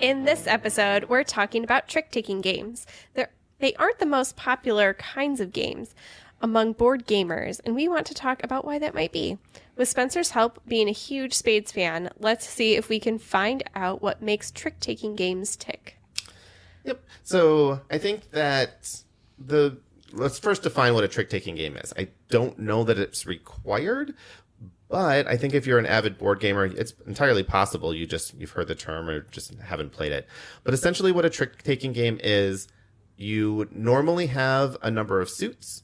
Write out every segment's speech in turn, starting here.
In this episode, we're talking about trick-taking games. They aren't the most popular kinds of games among board gamers, and we want to talk about why that might be. With Spencer's help, being a huge Spades fan, let's see if we can find out what makes trick-taking games tick. Yep. So I think that let's first define what a trick-taking game is. I don't know that it's required, but I think if you're an avid board gamer, it's entirely possible you've heard the term or just haven't played it. But essentially what a trick-taking game is, you normally have a number of suits.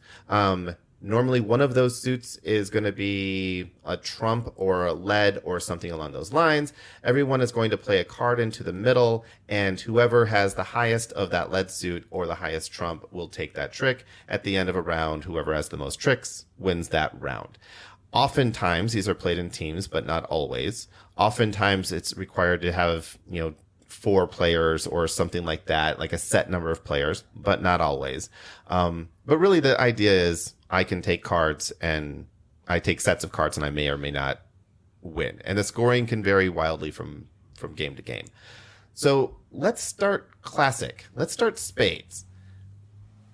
Normally one of those suits is going to be a trump or a lead or something along those lines. Everyone is going to play a card into the middle, and whoever has the highest of that lead suit or the highest trump will take that trick. At the end of a round, whoever has the most tricks wins that round. Oftentimes, these are played in teams, but not always. Oftentimes, it's required to have, 4 players or something like that, like a set number of players, but not always. But really the idea is I can take cards and I take sets of cards and I may or may not win. And the scoring can vary wildly from game to game. So let's start classic. Let's start Spades.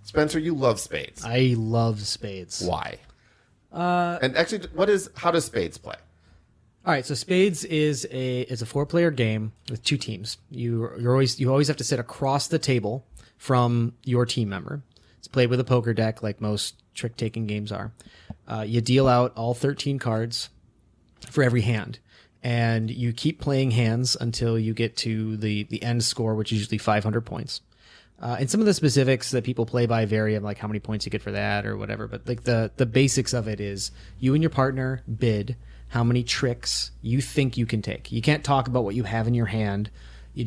Spencer, you love Spades. I love Spades. Why? And actually, how does Spades play? All right, so Spades is a 4-player game with 2 teams. You always have to sit across the table from your team member. It's played with a poker deck, like most trick-taking games are. You deal out all 13 cards for every hand, and you keep playing hands until you get to the end score, which is usually 500 points. And some of the specifics that people play by vary, of like how many points you get for that or whatever. But like the basics of it is you and your partner bid how many tricks you think you can take. You can't talk about what you have in your hand. You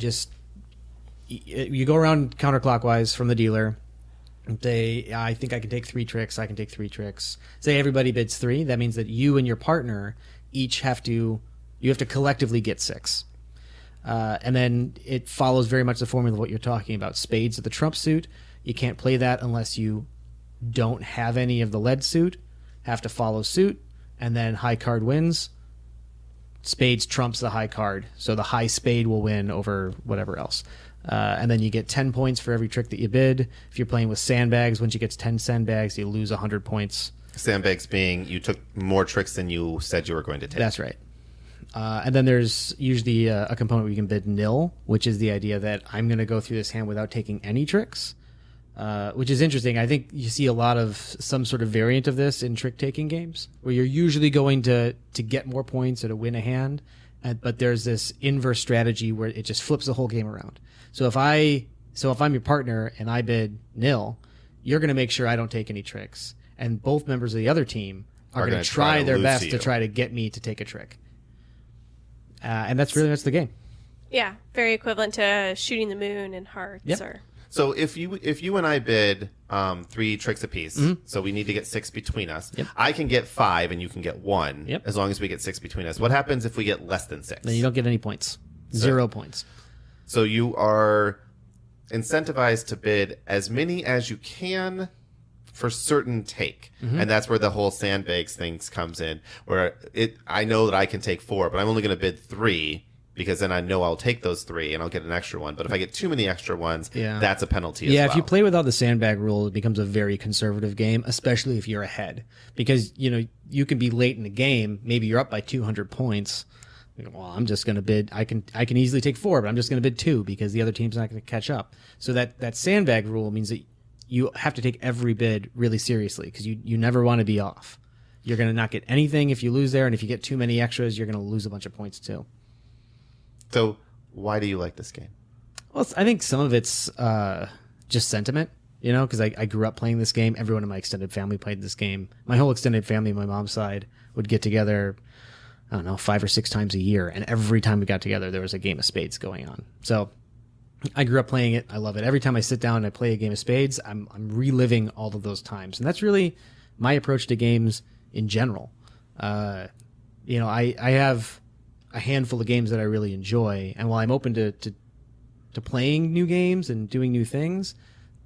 go around counterclockwise from the dealer. Say, I think I can take 3 tricks. I can take 3 tricks. Say everybody bids 3. That means that you and your partner each have to collectively get 6. And then it follows very much the formula of what you're talking about. Spades are the trump suit. You can't play that unless you don't have any of the lead suit. Have to follow suit. And then high card wins. Spades trumps the high card. So the high spade will win over whatever else. And then you get 10 points for every trick that you bid. If you're playing with sandbags, once you get to 10 sandbags, you lose 100 points. Sandbags being you took more tricks than you said you were going to take. That's right. And then there's usually a component where you can bid nil, which is the idea that I'm going to go through this hand without taking any tricks, which is interesting. I think you see a lot of some sort of variant of this in trick-taking games, where you're usually going to get more points or to win a hand, but there's this inverse strategy where it just flips the whole game around. So if I'm your partner and I bid nil, you're going to make sure I don't take any tricks, and both members of the other team are going to try their best to try to get me to take a trick. And that's really much the game. Yeah, very equivalent to shooting the moon and hearts. Yep. Or So if you and I bid 3 tricks apiece, so we need to get 6 between us. Yep. I can get 5 and you can get 1, Yep. as long as we get 6 between us. What happens if we get less than 6? Then you don't get any points. 0 points. So you are incentivized to bid as many as you can for certain take. And that's where the whole sandbags things comes in, where I know that I can take 4, but I'm only going to bid 3 because then I know I'll take those 3 and I'll get an extra one. But if I get too many extra ones, that's a penalty as well. Yeah, if you play without the sandbag rule, it becomes a very conservative game, especially if you're ahead. Because, you can be late in the game, maybe you're up by 200 points. Well, I'm just going to bid. I can easily take 4, but I'm just going to bid 2 because the other team's not going to catch up. So that sandbag rule means that you have to take every bid really seriously because you never want to be off. You're going to not get anything if you lose there, and if you get too many extras, you're going to lose a bunch of points too. So why do you like this game? Well, I think some of it's just sentiment, because I grew up playing this game. Everyone in my extended family played this game. My whole extended family on my mom's side would get together, 5 or 6 times a year, and every time we got together, there was a game of Spades going on. So I grew up playing it. I love it. Every time I sit down and I play a game of Spades, I'm reliving all of those times. And that's really my approach to games in general. I have a handful of games that I really enjoy. And while I'm open to playing new games and doing new things,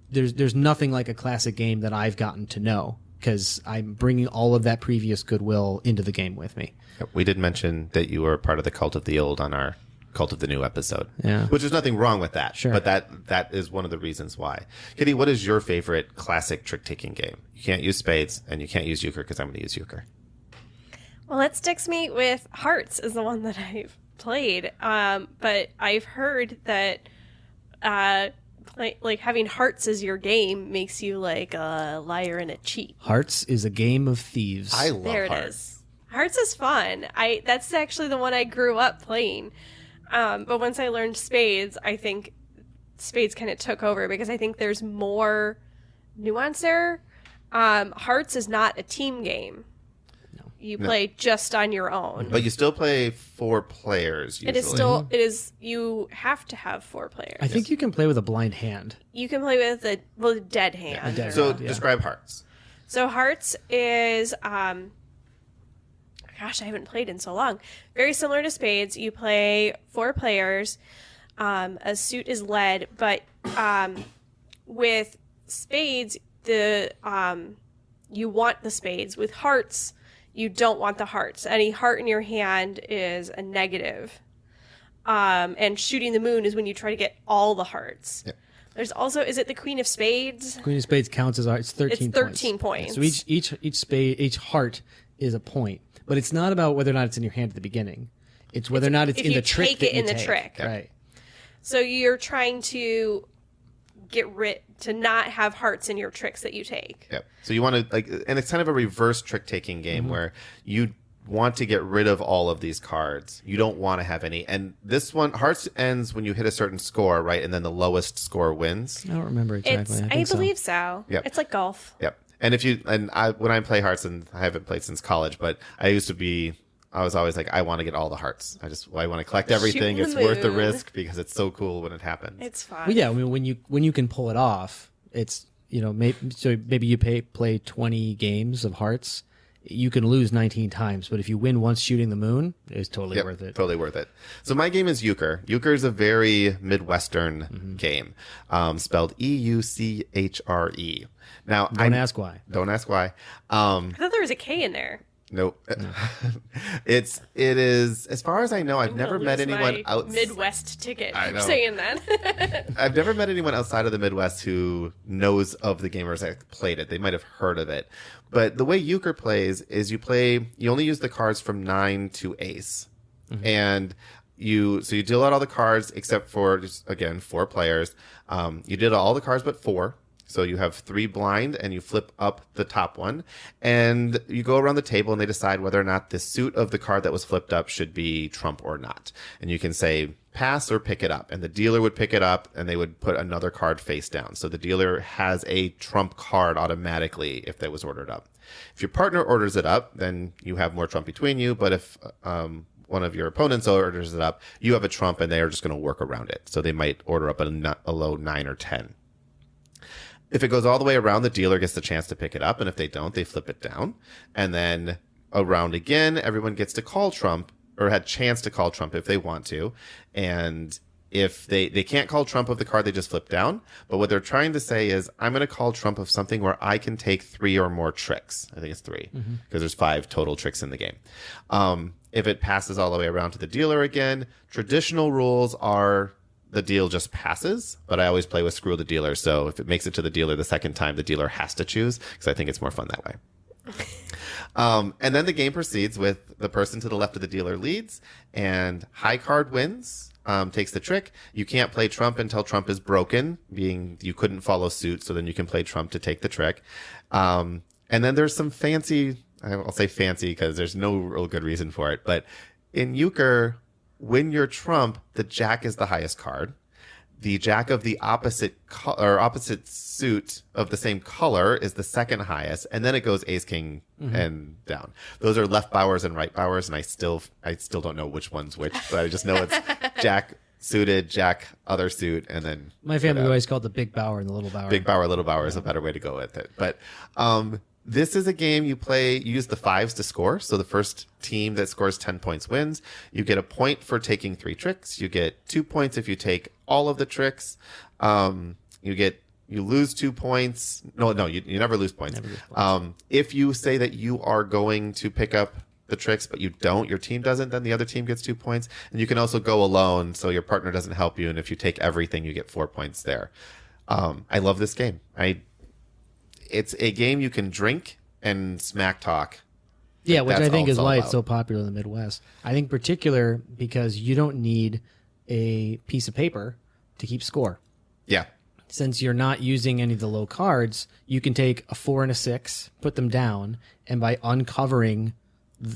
there's nothing like a classic game that I've gotten to know, because I'm bringing all of that previous goodwill into the game with me. We did mention that you were part of the Cult of the Old on our Cult of the New episode. Yeah. Which is nothing wrong with that. Sure. But that is one of the reasons why. Kitty, what is your favorite classic trick-taking game? You can't use Spades, and you can't use Euchre because I'm going to use Euchre. Well, it sticks me with Hearts is the one that I've played. But I've heard that like having Hearts as your game makes you like a liar and a cheat. Hearts is a game of thieves. I love There it Hearts. is. Hearts is fun. That's actually the one I grew up playing. But once I learned Spades, I think Spades kind of took over because I think there's more nuance there. Hearts is not a team game. You play just on your own. But you still play 4 players usually. It is you have to have 4 players. I think you can play with a blind hand. You can play with a dead hand. dead So hand, yeah. describe Hearts. So Hearts is gosh, I haven't played in so long. Very similar to Spades. You play 4 players. A suit is led, but with Spades, you want the spades. With Hearts, you don't want the hearts. Any heart in your hand is a negative. And shooting the moon is when you try to get all the hearts. Yep. There's also, is it the Queen of Spades? Queen of Spades counts as it's 13 It's 13 points. So each heart is a point, but it's not about whether or not it's in your hand at the beginning. It's whether or not it's if in you the trick take that it you in the take. trick. Right. So you're trying to get rid to not have hearts in your tricks that you take. Yep. So you want to and it's kind of a reverse trick-taking game where you want to get rid of all of these cards. You don't want to have any. And this one, Hearts ends when you hit a certain score, right? And then the lowest score wins. I don't remember exactly. I think believe so. Yep. It's like golf. Yep. And when I play Hearts, and I haven't played since college, but I was always like, I want to get all the hearts. I want to collect everything. Shoot It's the worth the moon. risk because it's so cool when it happens. It's fun. Well, yeah. I mean, when you can pull it off, it's maybe you play 20 games of Hearts. You can lose 19 times, but if you win once shooting the moon, it's totally Yep, worth it. Totally worth it. So my game is Euchre. Euchre is a very Midwestern game, spelled Euchre. Now, Don't ask why. Don't ask why. I thought there was a K in there. Nope. It is, as far as I know, I've I'm never gonna met lose anyone my Midwest ticket. I know. For saying that. I've never met anyone outside of the Midwest who knows of the game or has played it. They might have heard of it. But the way Euchre plays is you only use the cards from 9 to ace. And you deal out all the cards except for, just, again, 4 players. You did all the cards but 4. So you have 3 blind and you flip up the top one and you go around the table and they decide whether or not the suit of the card that was flipped up should be trump or not. And you can say pass or pick it up, and the dealer would pick it up and they would put another card face down. So the dealer has a trump card automatically if that was ordered up. If your partner orders it up, then you have more trump between you. But if one of your opponents orders it up, you have a trump and they are just going to work around it. So they might order up a low 9 or 10. If it goes all the way around, the dealer gets the chance to pick it up, and if they don't, they flip it down. And then around again, everyone gets to call trump, or had chance to call trump if they want to. And if they can't call trump of the card they just flipped down, but what they're trying to say is, I'm going to call trump of something where I can take 3 or more tricks. I think it's 3, because there's 5 total tricks in the game. If it passes all the way around to the dealer again, traditional rules are the deal just passes, but I always play with screw the dealer. So if it makes it to the dealer the second time, the dealer has to choose, because I think it's more fun that way. And then the game proceeds with the person to the left of the dealer leads, and high card wins, takes the trick. You can't play trump until trump is broken, being you couldn't follow suit, so then you can play trump to take the trick. And then there's some fancy, I'll say fancy because there's no real good reason for it, but in Euchre, when you're trump, the jack is the highest card. The jack of the opposite suit of the same color is the second highest, and then it goes ace king and down. Those are left bowers and right bowers, and I still don't know which one's which, but I just know it's jack suited, jack other suit, and then My family always called the big bower and the little bower. big bower, little bower is a better way to go with it. But this is a game you use the 5s to score. So the first team that scores 10 points wins. You get a point for taking 3 tricks. You get 2 points if you take all of the tricks. You lose 2 points. No, you never lose points. If you say that you are going to pick up the tricks, but you don't, your team doesn't, then the other team gets 2 points. And you can also go alone, so your partner doesn't help you. And if you take everything, you get 4 points there. I love this game. It's a game you can drink and smack talk. Yeah, which That's I think all is it's all why about. it's so popular in the Midwest. I think particular because you don't need a piece of paper to keep score. Yeah. Since you're not using any of the low cards, you can take a 4 and a 6, put them down, and by uncovering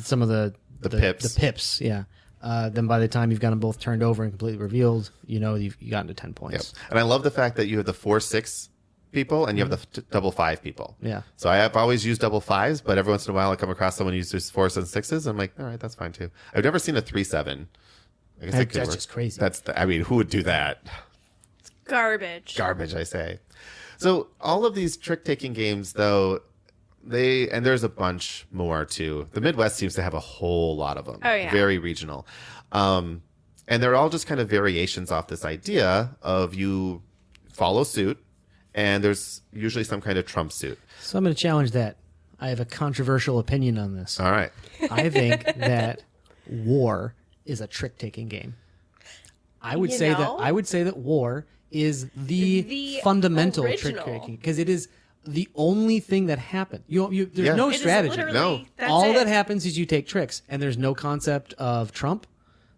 some of the pips, yeah. Then by the time you've got them both turned over and completely revealed, you've gotten to 10 Yep. points. And I love the fact that you have the 4-6 people and you have the double 5 people. Yeah. So I have always used double 5s, but every once in a while I come across someone who uses 4s and 6s. I'm like, all right, that's fine too. I've never seen a 3-7. I guess it could That's work. just crazy. Who would do that? Garbage. Garbage, I say. So all of these trick-taking games, though, and there's a bunch more too. The Midwest seems to have a whole lot of them. Oh, yeah. Very regional. And they're all just kind of variations off this idea of you follow suit, and there's usually some kind of trump suit. So I'm going to challenge that. I have a controversial opinion on this. All right. I think that War is a trick-taking game. I would say that War is the fundamental original. trick-taking because it is the only thing that happened. There's no It is strategy. literally- No. that's All it. that happens is you take tricks, and there's no concept of trump.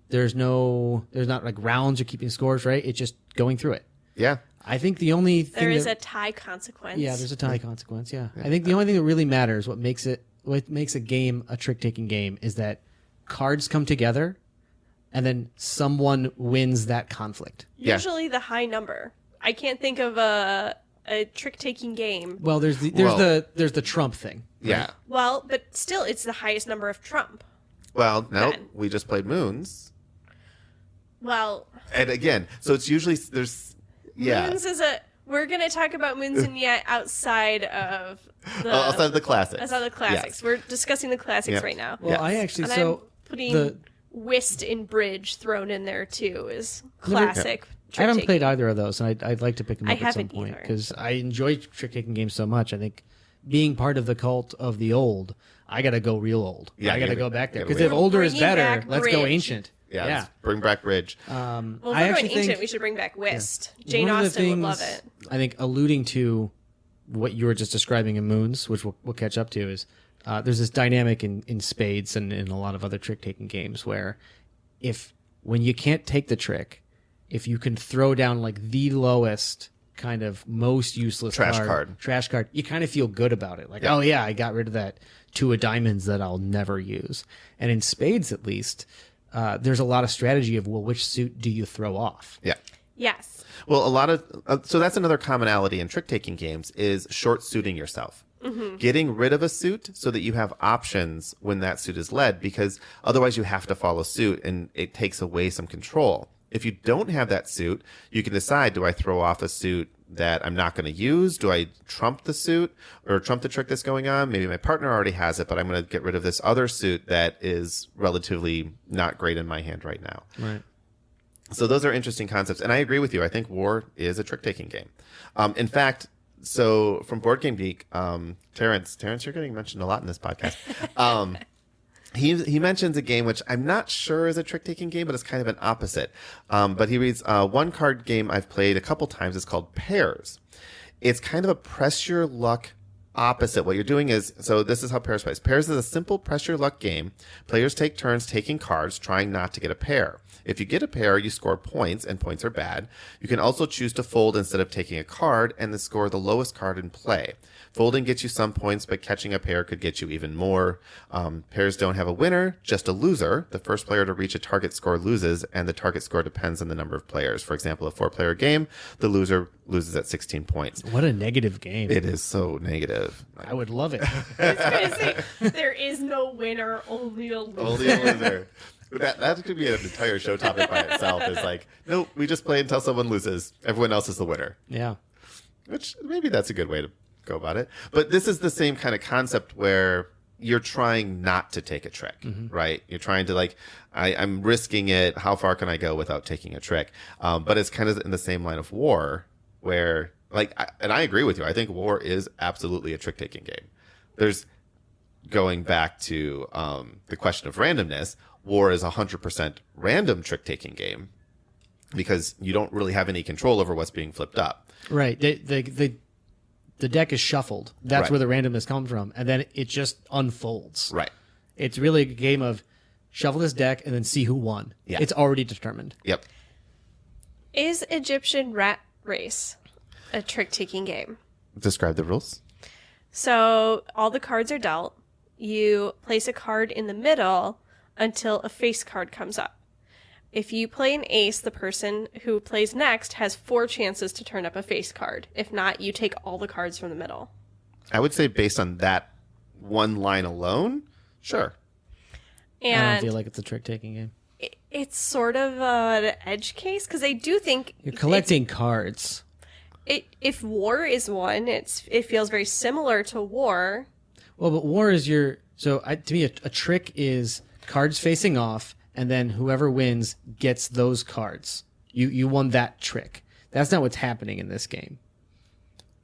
There's not like rounds or keeping scores, right? It's just going through it. Yeah. I think the only thing There is a tie consequence. yeah, there's a tie consequence. Yeah, I think the only thing that really matters, what makes a game a trick-taking game, is that cards come together, and then someone wins that conflict. Yeah. Usually the high number. I can't think of a trick-taking game. Well, there's the trump thing. Yeah. Well, but still, it's the highest number of trump. Well, no, Then. we just played Moons. Well, And again, so it's usually, Moons is we're going to talk about Moons and Nyet outside of outside of the classics. outside of the classics. Yes. We're discussing the classics Yep. right now. Well, Yes. I actually And so I'm putting the Whist in Bridge thrown in there too is classic. I haven't trick-taking. played either of those, and I'd like to pick them I up at some haven't point either. because I enjoy trick-taking games so much. I think being part of the cult of the old, I got to go real old. Yeah, I got to you go gotta- back there gotta because wait. if older is Bringing better, back let's go Bridge. ancient. Yeah. Yeah. Let's bring back Bridge. Well, if I we're actually going ancient, think we should bring back Whist. Jane one of the Austen would love things, it. I think alluding to what you were just describing in Moons, which we'll catch up to, is there's this dynamic in Spades and in a lot of other trick-taking games where when you can't take the trick, if you can throw down like the lowest kind of most useless Trash card, you kind of feel good about it. Like, Yeah. oh yeah, I got rid of that 2 of diamonds that I'll never use. And in Spades, at least, there's a lot of strategy of, well, which suit do you throw off? Yeah. Yes. Well, a lot of so that's another commonality in trick-taking games is short suiting yourself. Getting rid of a suit so that you have options when that suit is led, because otherwise you have to follow suit and it takes away some control. If you don't have that suit, you can decide, do I throw off a suit that I'm not going to use? Do I trump the suit or trump the trick that's going on? Maybe my partner already has it, but I'm going to get rid of this other suit that is relatively not great in my hand right now. Right. So those are interesting concepts. And I agree with you. I think War is a trick-taking game. In fact, so from Board Game Geek, Terrence, you're getting mentioned a lot in this podcast. He mentions a game which I'm not sure is a trick-taking game, but it's kind of an opposite. But he reads, one card game I've played a couple times is called Pairs. It's kind of a press your luck opposite. What you're doing is, so this is how Pairs plays. Pairs is a simple press your luck game. Players take turns taking cards, trying not to get a pair. If you get a pair, you score points, and points are bad. You can also choose to fold instead of taking a card, and then score the lowest card in play. Folding gets you some points, but catching a pair could get you even more. Pairs don't have a winner, just a loser. The first player to reach a target score loses, and the target score depends on the number of players. For example, a 4-player game, the loser loses at 16 points. What a negative game. It is so negative. I would love it. I was going to say, there is no winner, only a loser. Only a loser. That could be an entire show topic by itself. Is like, nope, we just play until someone loses. Everyone else is the winner. Yeah. Which maybe that's a good way to go about it. But this is the same kind of concept where you're trying not to take a trick, right? You're trying to like, I'm risking it. How far can I go without taking a trick? But it's kind of in the same line of War where like, and I agree with you. I think War is absolutely a trick-taking game. There's going back to the question of randomness, War is a 100% random trick-taking game because you don't really have any control over what's being flipped up. Right. The deck is shuffled. That's Right. where the randomness comes from. And then it just unfolds. Right. It's really a game of shuffle this deck and then see who won. Yeah. It's already determined. Yep. Is Egyptian Rat Race a trick-taking game? Describe the rules. So all the cards are dealt. You place a card in the middle until a face card comes up. If you play an ace, the person who plays next has 4 chances to turn up a face card. If not, you take all the cards from the middle. I would say based on that one line alone, sure. I don't And feel like it's a trick-taking game. it's sort of an edge case because I do think You're collecting cards. if War is one, it feels very similar to War. Well, but War is your... So to me, a trick is cards facing off, and then whoever wins gets those cards. You won that trick. That's not what's happening in this game.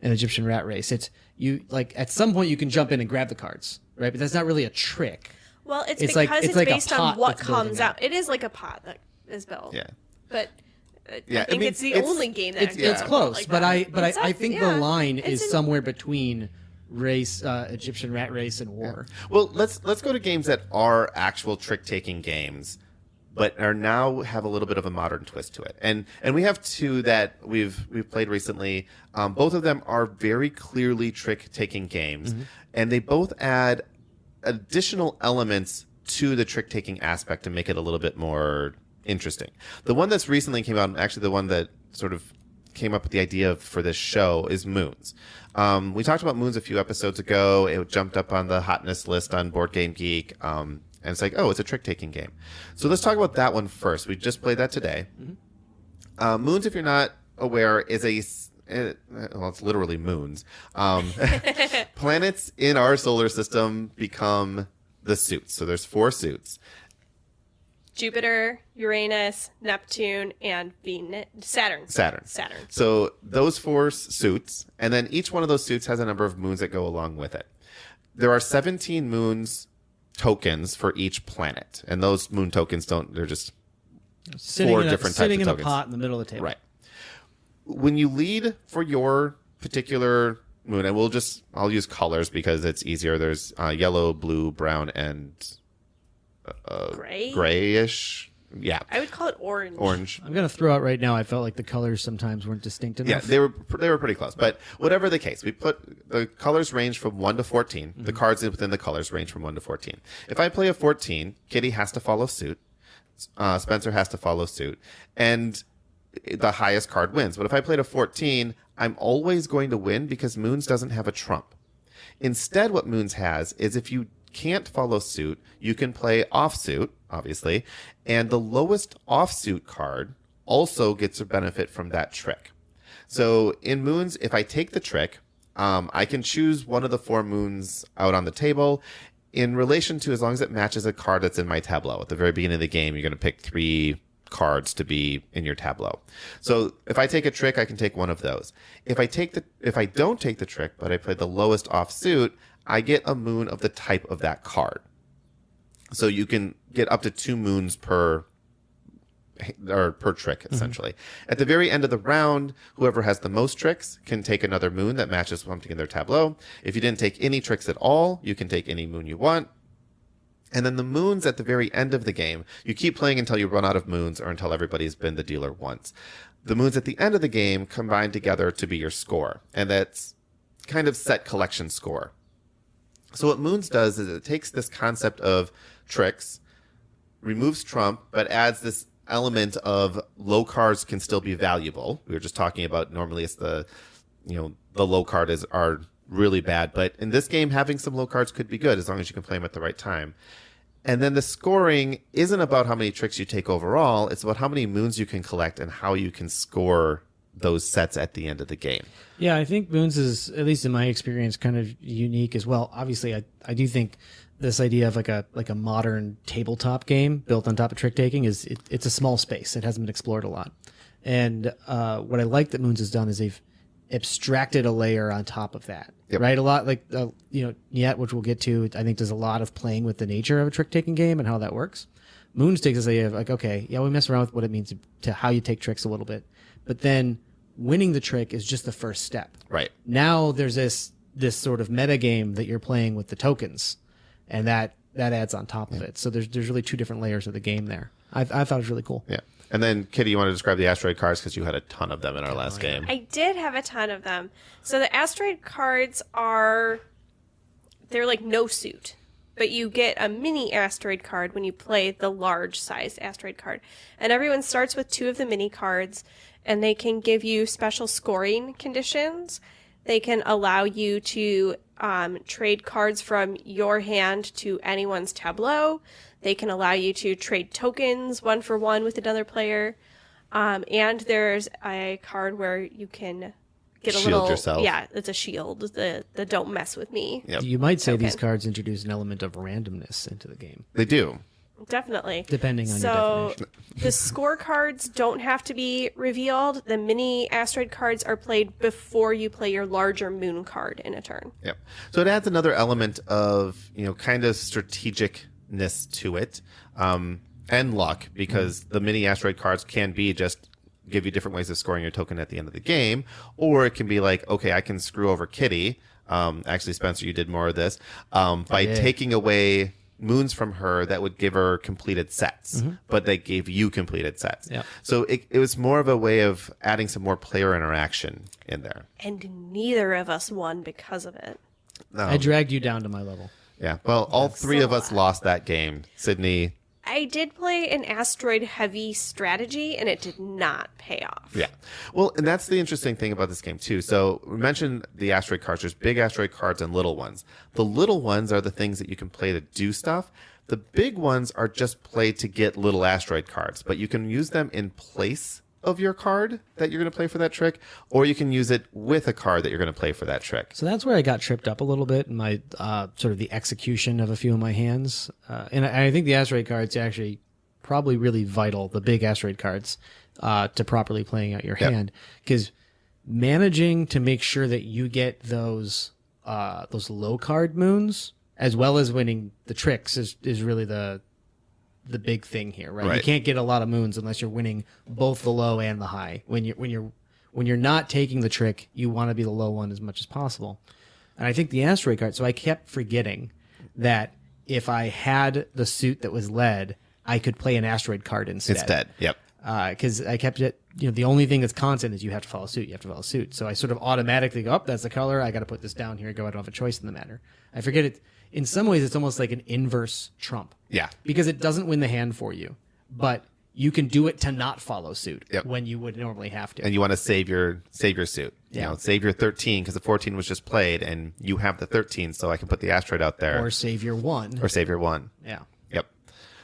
An Egyptian Rat Race. It's you like at some point you can jump in and grab the cards, right? But that's not really a trick. Well, it's It's because like- it's it's like a based on pot what that's building comes up. out. It is like a pot that is built. Yeah. But Yeah, I think it's the only game that It's exists close, like but that. I think the line It's is somewhere between race, Egyptian Rat Race, and War. Well, let's go to games that are actual trick-taking games, but are now have a little bit of a modern twist to it. And we have 2 that we've played recently. Both of them are very clearly trick-taking games, and they both add additional elements to the trick-taking aspect to make it a little bit more interesting. The one that's recently came out, actually the one that sort of came up with the idea for this show, is Moons. We talked about Moons a few episodes ago. It jumped up on the hotness list on Board Game Geek. And it's like, oh, it's a trick-taking game. So let's talk about that one first. We just played that today. Moons, if you're not aware, is it's literally moons. Planets in our solar system become the suits. So there's 4 suits. Jupiter, Uranus, Neptune, and Saturn. Saturn. So those 4 suits, and then each one of those suits has a number of moons that go along with it. There are 17 moons tokens for each planet, and those moon tokens they're just Sitting 4 in different sitting types in of a tokens. pot in the middle of the table. Right. When you lead for your particular moon, and I'll use colors because it's easier. There's yellow, blue, brown, and Gray? grayish. Yeah. I would call it orange. Orange. I'm gonna throw out right now. I felt like the colors sometimes weren't distinct enough. Yeah, they were pretty close. But whatever the case, we put the colors range from 1 to 14. The cards within the colors range from 1 to 14. If I play a 14, Kitty has to follow suit. Spencer has to follow suit, and the highest card wins. But if I played a 14, I'm always going to win because Moons doesn't have a trump. Instead, what Moons has is if you can't follow suit, you can play offsuit, obviously, and the lowest offsuit card also gets a benefit from that trick. So in Moons, if I take the trick, I can choose one of the 4 moons out on the table in relation to as long as it matches a card that's in my tableau. At the very beginning of the game, you're going to pick 3 cards to be in your tableau. So if I take a trick, I can take one of those. If I don't take the trick, but I play the lowest offsuit, I get a moon of the type of that card. So you can get up to 2 moons per trick, essentially. At the very end of the round, whoever has the most tricks can take another moon that matches something in their tableau. If you didn't take any tricks at all, you can take any moon you want. And then the moons at the very end of the game, you keep playing until you run out of moons or until everybody's been the dealer once. The moons at the end of the game combine together to be your score. And that's kind of set collection score. So what Moons does is it takes this concept of tricks, removes trump, but adds this element of low cards can still be valuable. We were just talking about normally it's the low card are really bad, but in this game having some low cards could be good as long as you can play them at the right time. And then the scoring isn't about how many tricks you take overall, it's about how many moons you can collect and how you can score those sets at the end of the game. Yeah, I think Moons is, at least in my experience, kind of unique as well. Obviously, I do think this idea of like a modern tabletop game built on top of trick taking it's a small space. It hasn't been explored a lot. And what I like that Moons has done is abstracted a layer on top of that. Yep. Right? A lot like, Nyet, which we'll get to, I think does a lot of playing with the nature of a trick-taking game and how that works. Moons takes this idea of like, okay, yeah, we mess around with what it means to how you take tricks a little bit. But then winning the trick is just the first step. Right. Now there's this sort of meta game that you're playing with the tokens, and that adds on top of it. So there's really two different layers of the game there. I thought it was really cool. Yeah. And then, Kitty, you want to describe the Asteroid cards because you had a ton of them in our last game. I did have a ton of them. So the Asteroid cards they're like no suit, but you get a mini Asteroid card when you play the large size Asteroid card. And everyone starts with 2 of the mini cards, and they can give you special scoring conditions. They can allow you to trade cards from your hand to anyone's tableau. They can allow you to trade tokens 1 for 1 with another player. And there's a card where you can get a Shield yourself. Yeah, it's a shield. The don't mess with me. Yep. You might say these Token. cards introduce an element of randomness into the game, They do. Definitely. depending on your So definition. the scorecards don't have to be revealed. The mini Asteroid cards are played before you play your larger moon card in a turn. Yep. So it adds another element of, kind of strategicness to it, and luck, because the mini Asteroid cards can be just give you different ways of scoring your token at the end of the game, or it can be like, okay, I can screw over Kitty. Actually, Spencer, you did more of this, by taking away moons from her that would give her completed sets, but they gave you completed sets. Yep. So it was more of a way of adding some more player interaction in there. And neither of us won because of it. I dragged you down to my level. Yeah. Well, all 3 of us lost that game. Sydney. I did play an asteroid heavy strategy, and it did not pay off. Yeah. Well, and that's the interesting thing about this game, too. So we mentioned the asteroid cards. There's big asteroid cards and little ones. The little ones are the things that you can play to do stuff. The big ones are just played to get little asteroid cards, but you can use them in place of your card that you're going to play for that trick, or you can use it with a card that you're going to play for that trick. So that's where I got tripped up a little bit in my sort of the execution of a few of my hands. And I think the asteroid cards are actually probably really vital, the big asteroid cards, to properly playing out your hand. Because managing to make sure that you get those low card moons, as well as winning the tricks, is really the big thing here, right? You can't get a lot of moons unless you're winning both the low and the high. When you're not taking the trick, you want to be the low one as much as possible. And I think the asteroid card. So I kept forgetting that if I had the suit that was lead, I could play an asteroid card instead. Yep. Because I kept it. The only thing that's constant is you have to follow suit. You have to follow suit. So I sort of automatically go, that's the color. I got to put this down here. Go. I don't have a choice in the matter. I forget it. In some ways, it's almost like an inverse trump. Yeah. Because it doesn't win the hand for you, but you can do it to not follow suit when you would normally have to. And you want to save your suit. Yeah. Save your 13 because the 14 was just played, and you have the 13, so I can put the asteroid out there. Or save your 1. Or save your 1. Yeah. Yep.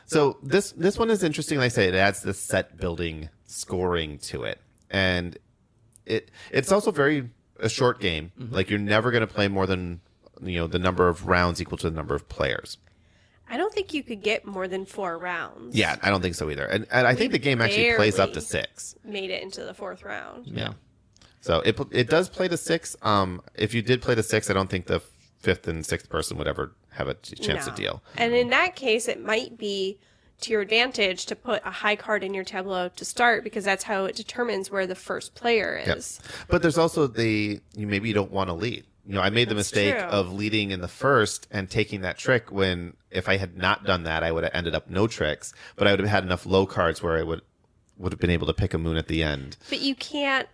So this one is interesting. Like I say, it adds this set building scoring to it, and it's also a short game. Like you're never going to play more than the number of rounds equal to the number of players. I don't think you could get more than 4 rounds. Yeah, I don't think so either. And I think the game actually plays up to 6. Made it into the 4th round. Yeah. So it does play to 6. If you did play to 6, I don't think the 5th and 6th person would ever have a chance to deal. And in that case, it might be to your advantage to put a high card in your tableau to start, because that's how it determines where the first player is. Yep. But there's also maybe you don't want to lead. I made the mistake of leading in the first and taking that trick when if I had not done that, I would have ended up no tricks, but I would have had enough low cards where I would have been able to pick a moon at the end. But you can't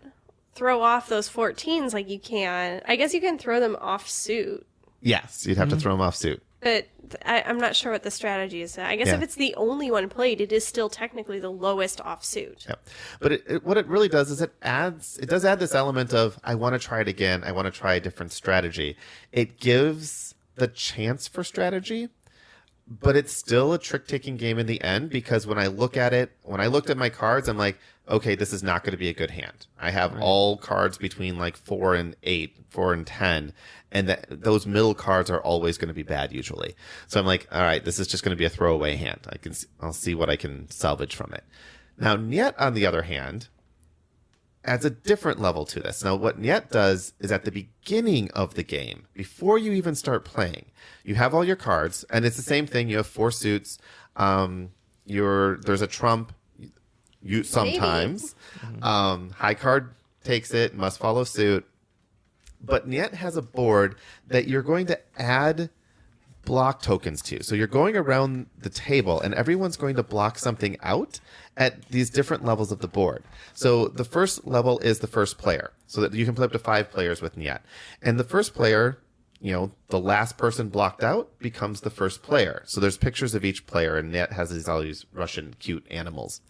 throw off those 14s like you can. I guess you can throw them off suit. Yes, you'd have to throw them off suit. But I'm not sure what the strategy is. I guess if it's the only one played, it is still technically the lowest offsuit. Yep. But what it really does is it does add this element of, I want to try it again. I want to try a different strategy. It gives the chance for strategy, but it's still a trick-taking game in the end, because when I looked at my cards, I'm like, okay, this is not going to be a good hand. I have all cards between like 4 and 8, 4 and 10, and those middle cards are always going to be bad usually. So I'm like, all right, this is just going to be a throwaway hand. I'll see what I can salvage from it. Now, Nyet, on the other hand, adds a different level to this. Now, what Nyet does is at the beginning of the game, before you even start playing, you have all your cards, and it's the same thing. You have 4 suits. There's a trump. You sometimes high card takes it, must follow suit. But Nyet has a board that you're going to add block tokens to. So you're going around the table and everyone's going to block something out at these different levels of the board. So the first level is the first player, so that you can play up to 5 players with Nyet. And the first player, the last person blocked out becomes the first player. So there's pictures of each player, and Nyet has all these Russian cute animals.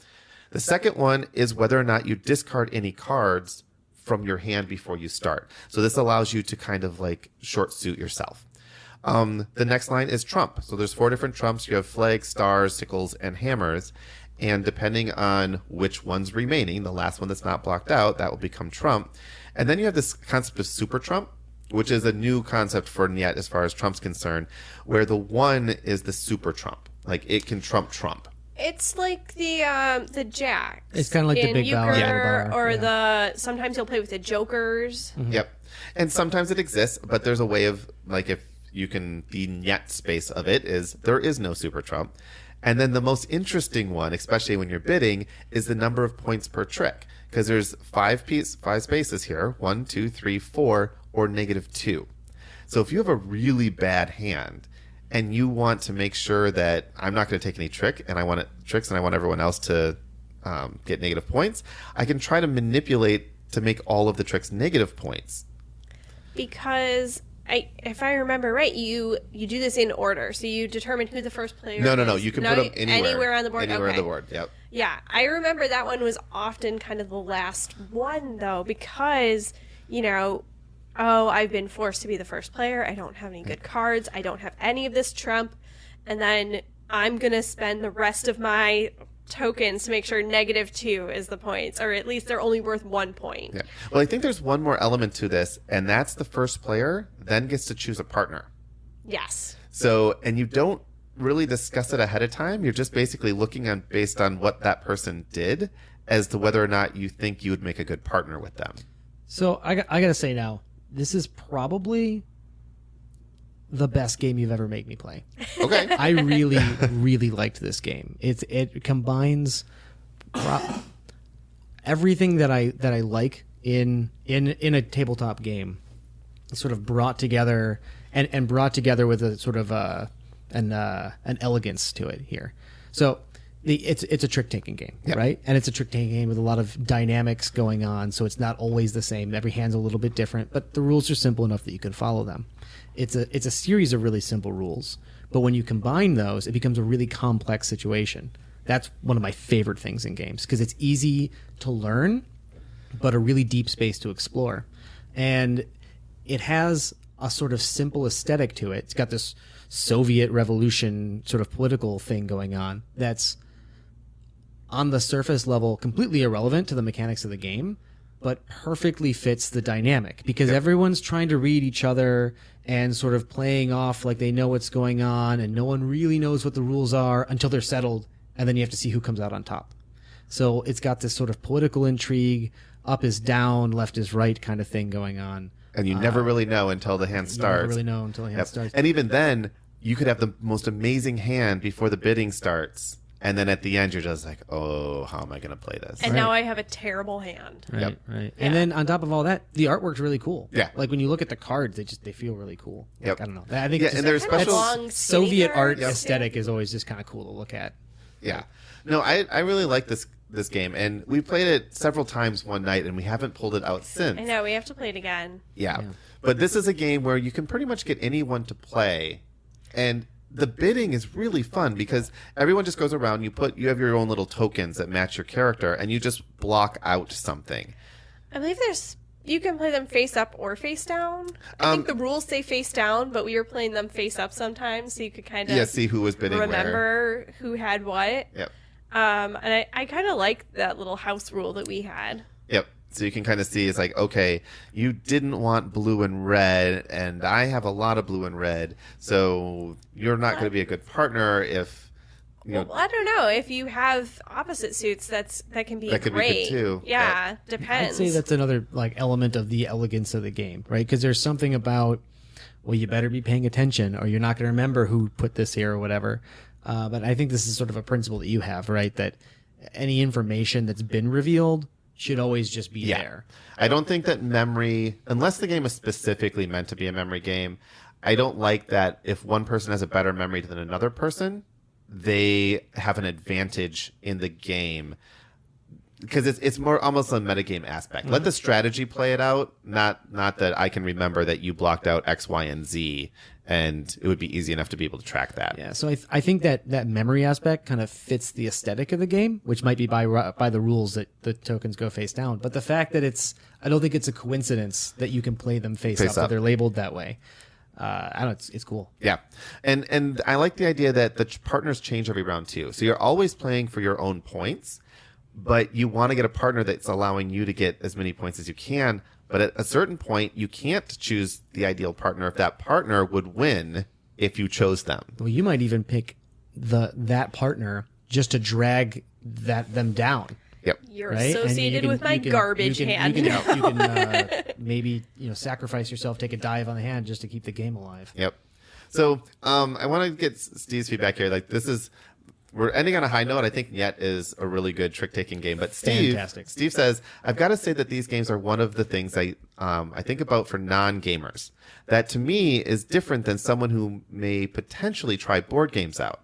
The second one is whether or not you discard any cards from your hand before you start. So this allows you to kind of like short suit yourself. The next line is trump. So there's 4 different trumps. You have flags, stars, sickles, and hammers. And depending on which one's remaining, the last one that's not blocked out, that will become trump. And then you have this concept of super trump, which is a new concept for Nyet as far as trump's concerned, where the 1 is the super trump. Like it can trump. It's like the jacks. It's kind of like the big Euchre, bar. Or sometimes you'll play with the jokers. Mm-hmm. Yep. And sometimes it exists, but there's a way of, like, if you can, the Nyet space of it is there is no super trump. And then the most interesting one, especially when you're bidding, is the number of points per trick. Because there's 5 spaces here, 1, 2, 3, 4, or -2. So if you have a really bad hand, and you want to make sure that I'm not going to take any tricks, and I want everyone else to get negative points, I can try to manipulate to make all of the tricks negative points. Because if I remember right, you do this in order. So you determine who the first player is. No. You can put them anywhere on the board. Anywhere okay. on the board. Yep. Yeah, I remember that one was often kind of the last one though, because I've been forced to be the first player. I don't have any good cards. I don't have any of this trump. And then I'm going to spend the rest of my tokens to make sure -2 is the points, or at least they're only worth 1 point. Yeah. Well, I think there's one more element to this, and that's the first player then gets to choose a partner. Yes. So, and you don't really discuss it ahead of time. You're just basically looking based on what that person did as to whether or not you think you would make a good partner with them. So I got to say now, this is probably the best game you've ever made me play. Okay. I really, really liked this game. It combines everything that I like in a tabletop game, sort of brought together and brought together with a sort of an elegance to it here. So it's a trick-taking game, Yep. right? And it's a trick-taking game with a lot of dynamics going on, so it's not always the same. Every hand's a little bit different, but the rules are simple enough that you can follow them. It's a series of really simple rules, but when you combine those, it becomes a really complex situation. That's one of my favorite things in games, because it's easy to learn, but a really deep space to explore. And it has a sort of simple aesthetic to it. It's got this Soviet Revolution sort of political thing going on that's on the surface level completely irrelevant to the mechanics of the game, but perfectly fits the dynamic, because everyone's trying to read each other and sort of playing off like they know what's going on, and no one really knows what the rules are until they're settled, and then you have to see who comes out on top. So it's got this sort of political intrigue, up is down, left is right kind of thing going on. And you never really know until the hand starts. You never really know until the hand starts. And even then, you could have the most amazing hand before the bidding starts. And then at the end, you're just like, oh, how am I going to play this? And now I have a terrible hand. Right, Yep. right. And then on top of all that, the artwork's really cool. Yeah. Like when you look at the cards, they feel really cool. Like, Yep. I don't know. I think Yeah, and there's Kind of special long, skinny Soviet art cards. aesthetic is always just kind of cool to look at. Yeah. No, I really like this game. And we played it several times one night, and we haven't pulled it out since. I know, we have to play it again. Yeah. But this is a game where you can pretty much get anyone to play. And the bidding is really fun because everyone just goes around, you have your own little tokens that match your character, and you just block out something. I believe you can play them face up or face down. I think the rules say face down, but we were playing them face up sometimes, so you could kind of see who was bidding remember who had what. Yep. And I kind of like that little house rule that we had. Yep. So you can kind of see it's like, okay, you didn't want blue and red, and I have a lot of blue and red, so you're not going to be a good partner if Well, I don't know. If you have opposite suits, that can be That could be great. good too. Yeah, depends. I'd say that's another like element of the elegance of the game, right? Because there's something about, well, you better be paying attention or you're not going to remember who put this here or whatever. But I think this is sort of a principle that you have, right? That any information that's been revealed should always just be there. I don't think that memory, unless the game is specifically meant to be a memory game, I don't like that if one person has a better memory than another person, they have an advantage in the game. Because it's more almost a metagame aspect. Let the strategy play it out, not that I can remember that you blocked out X, Y, and Z, and it would be easy enough to be able to track that. Yeah, so I think that memory aspect kind of fits the aesthetic of the game, which might be by the rules that the tokens go face down. But the fact that I don't think it's a coincidence that you can play them face up, that they're labeled that way. I don't know, it's cool. Yeah. And I like the idea that the partners change every round too. So you're always playing for your own points, but you want to get a partner that's allowing you to get as many points as you can. But at a certain point, you can't choose the ideal partner if that partner would win if you chose them. Well, you might even pick that partner just to drag them down. Yep. You're right? associated with my garbage hand. You can maybe sacrifice yourself, take a dive on the hand just to keep the game alive. Yep. So I want to get Steve's feedback here. Like we're ending on a high note. I think Nyet is a really good trick-taking game. But Fantastic. Steve says, I've got to say that these games are one of the things I think about for non-gamers. That to me is different than someone who may potentially try board games out.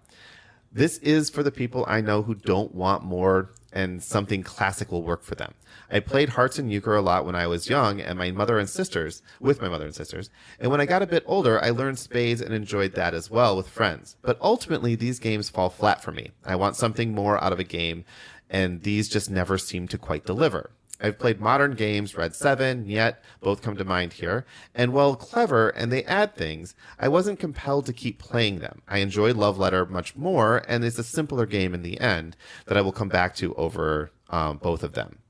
This is for the people I know who don't want more and something classic will work for them. I played Hearts and Euchre a lot when I was young with my mother and sisters. And when I got a bit older, I learned Spades and enjoyed that as well with friends. But ultimately, these games fall flat for me. I want something more out of a game, and these just never seem to quite deliver. I've played modern games, Red 7, Nyet, both come to mind here, and while clever and they add things, I wasn't compelled to keep playing them. I enjoyed Love Letter much more, and it's a simpler game in the end that I will come back to over both of them.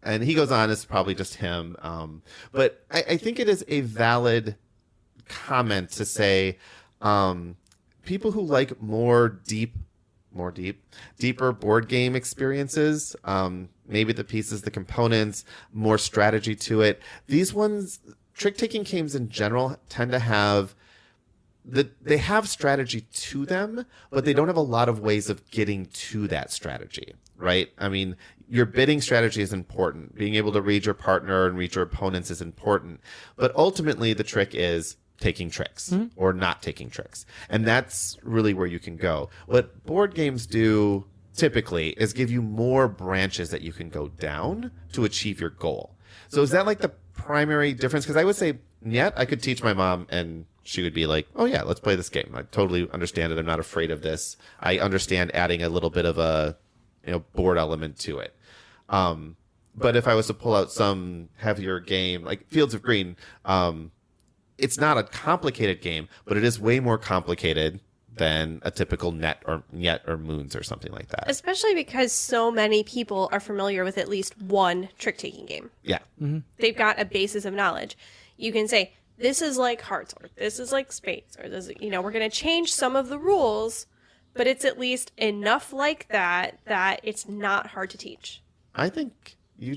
And he goes on, it's probably just him, but I think it is a valid comment to say people who like deeper board game experiences, maybe the pieces, the components, more strategy to it. These ones, trick-taking games in general tend to have they have strategy to them, but they don't have a lot of ways of getting to that strategy, right? I mean, your bidding strategy is important. Being able to read your partner and read your opponents is important. But ultimately, the trick is taking tricks or not taking tricks. And that's really where you can go. What board games do typically is give you more branches that you can go down to achieve your goal. So is that like the primary difference? Because I would say, Nyet, I could teach my mom and she would be like, oh yeah, let's play this game. I totally understand it. I'm not afraid of this. I understand adding a little bit of a board element to it. But if I was to pull out some heavier game, like Fields of Green, it's not a complicated game, but it is way more complicated than a typical Nyet or Moons or something like that. Especially because so many people are familiar with at least one trick-taking game. Yeah. Mm-hmm. They've got a basis of knowledge. You can say, this is like Hearts, or this is like Spades, or this, we're going to change some of the rules, but it's at least enough like that it's not hard to teach. I think you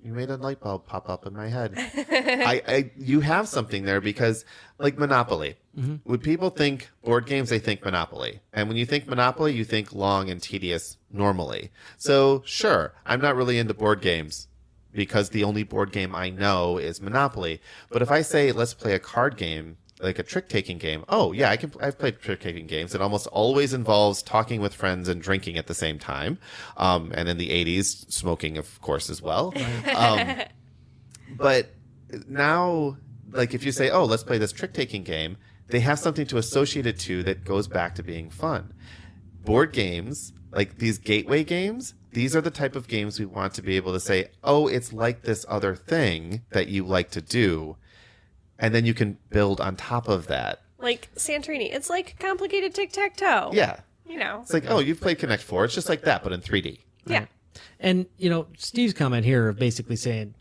made a light bulb pop up in my head. You have something there because, like Monopoly, when people think board games, they think Monopoly. And when you think Monopoly, you think long and tedious normally. So, sure, I'm not really into board games because the only board game I know is Monopoly. But if I say, let's play a card game, like a trick-taking game, oh, yeah, I've played trick-taking games. It almost always involves talking with friends and drinking at the same time. And in the 80s, smoking, of course, as well. But now, like, if you say, oh, let's play this trick-taking game, they have something to associate it to that goes back to being fun. Board games, like these gateway games, these are the type of games we want to be able to say, oh, it's like this other thing that you like to do. And then you can build on top of that. Like Santorini. It's like complicated tic-tac-toe. Yeah. It's like, oh, you've played Connect 4. It's just like that, but in 3D. Yeah. Right. And, Steve's comment here of basically saying,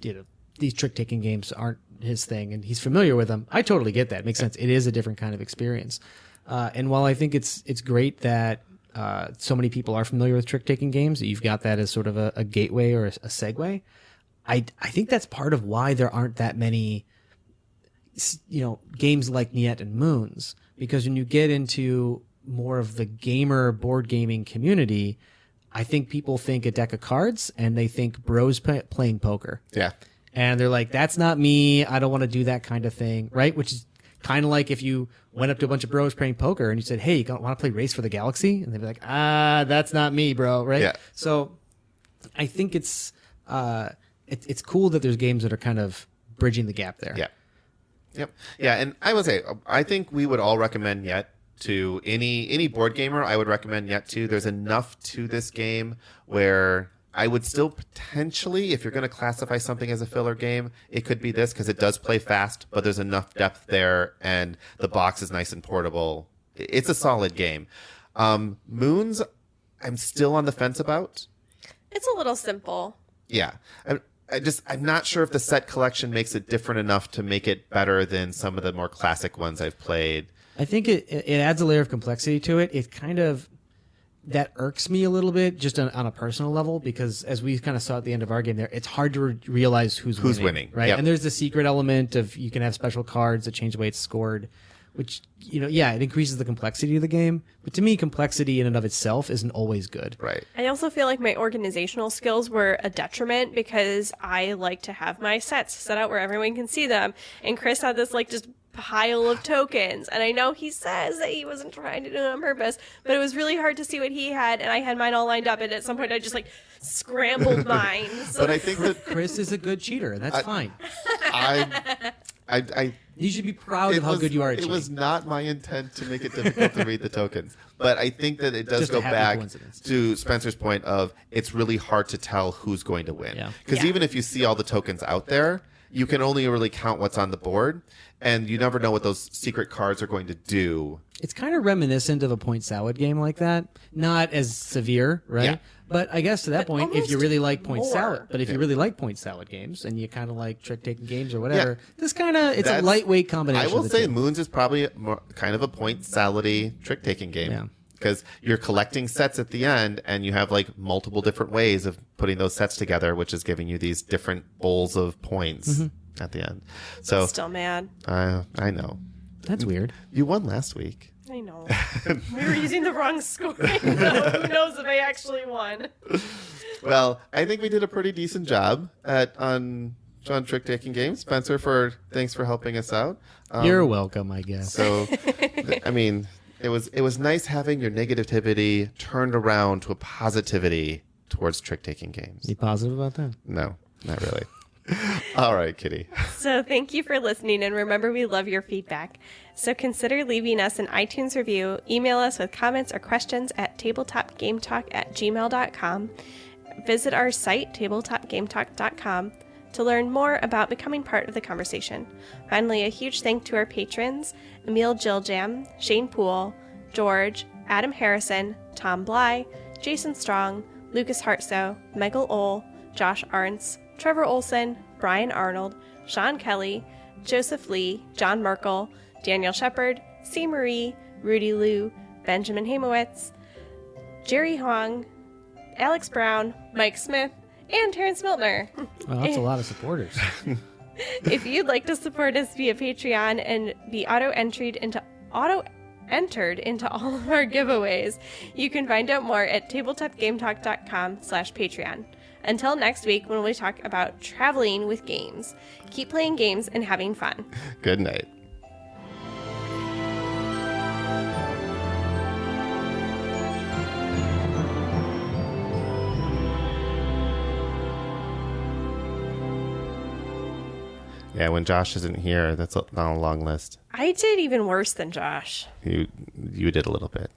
these trick-taking games aren't his thing, and he's familiar with them. I totally get that. It makes sense. It is a different kind of experience. And while I think it's great that so many people are familiar with trick-taking games that you've got that as sort of a gateway or a segue. I think that's part of why there aren't that many, games like Nyet and Moons, because when you get into more of the gamer board gaming community, I think people think a deck of cards and they think bros playing poker. Yeah. And they're like, that's not me. I don't want to do that kind of thing. Right. Which is kind of like if you went up to a bunch of bros playing poker and you said, hey, you want to play Race for the Galaxy? And they'd be like, that's not me, bro. Right. Yeah. So I think it's cool that there's games that are kind of bridging the gap there. Yeah. Yep. Yeah. And I would say, I think we would all recommend Nyet to any board gamer. I would recommend Nyet to. There's enough to this game where I would still potentially, if you're going to classify something as a filler game, it could be this because it does play fast, but there's enough depth there and the box is nice and portable. It's a solid game. Moons, I'm still on the fence about. It's a little simple. Yeah. I'm not sure if the set collection makes it different enough to make it better than some of the more classic ones I've played. I think it adds a layer of complexity to it. It kind of, that irks me a little bit just on a personal level, because as we kind of saw at the end of our game there, it's hard to realize who's winning. Right. Yep. And there's the secret element of you can have special cards that change the way it's scored, which, it increases the complexity of the game. But to me, complexity in and of itself isn't always good. Right. I also feel like my organizational skills were a detriment because I like to have my sets set out where everyone can see them. And Chris had this just pile of tokens. And I know he says that he wasn't trying to do it on purpose, but it was really hard to see what he had. And I had mine all lined up. And at some point I just scrambled mine. So. But I think that Chris is a good cheater, and that's fine. You should be proud of how good you are at cheating. It was not my intent to make it difficult to read the tokens. But I think that it does Just go a happy back coincidence. to Spencer's point of it's really hard to tell who's going to win. Because even if you see all the tokens out there, you can only really count what's on the board. And you never know what those secret cards are going to do. It's kind of reminiscent of a point salad game like that. Not as severe, right? Yeah. But I guess to that point, if you really like point more. salad, but if you really like point salad games and you kind of like trick-taking games or whatever, this kind of, it's a lightweight combination. I will of the say two. Moons is probably kind of a point salad-y trick-taking game. Yeah. Because you're collecting sets at the end and you have multiple different ways of putting those sets together, which is giving you these different bowls of points at the end. So Still mad. I know. That's weird. You won last week. I know. We were using the wrong score. Who knows if I actually won? Well, I think we did a pretty decent job on Trick Taking Games. Spencer, thanks for helping us out. You're welcome, I guess. So, I mean, it was nice having your negativity turned around to a positivity towards Trick Taking Games. You positive about that? No, not really. All right, Kitty. So thank you for listening, and remember, we love your feedback. So consider leaving us an iTunes review, email us with comments or questions at tabletopgametalk@gmail.com. Visit our site, tabletopgametalk.com, to learn more about becoming part of the conversation. Finally, a huge thank to our patrons, Emil Giljam, Shane Poole, George, Adam Harrison, Tom Bly, Jason Strong, Lucas Hartsoe, Michael Ohl, Josh Arntz, Trevor Olson, Brian Arnold, Sean Kelly, Joseph Lee, John Merkel, Daniel Shepard, C. Marie, Rudy Liu, Benjamin Hamowitz, Jerry Huang, Alex Brown, Mike Smith, and Terrence Miltner. Well, that's a lot of supporters. If you'd like to support us via Patreon and be auto-entered into all of our giveaways, you can find out more at tabletopgametalk.com/Patreon. Until next week, when we talk about traveling with games, keep playing games and having fun. Good night. Yeah, when Josh isn't here, that's not a long list. I did even worse than Josh. You did a little bit.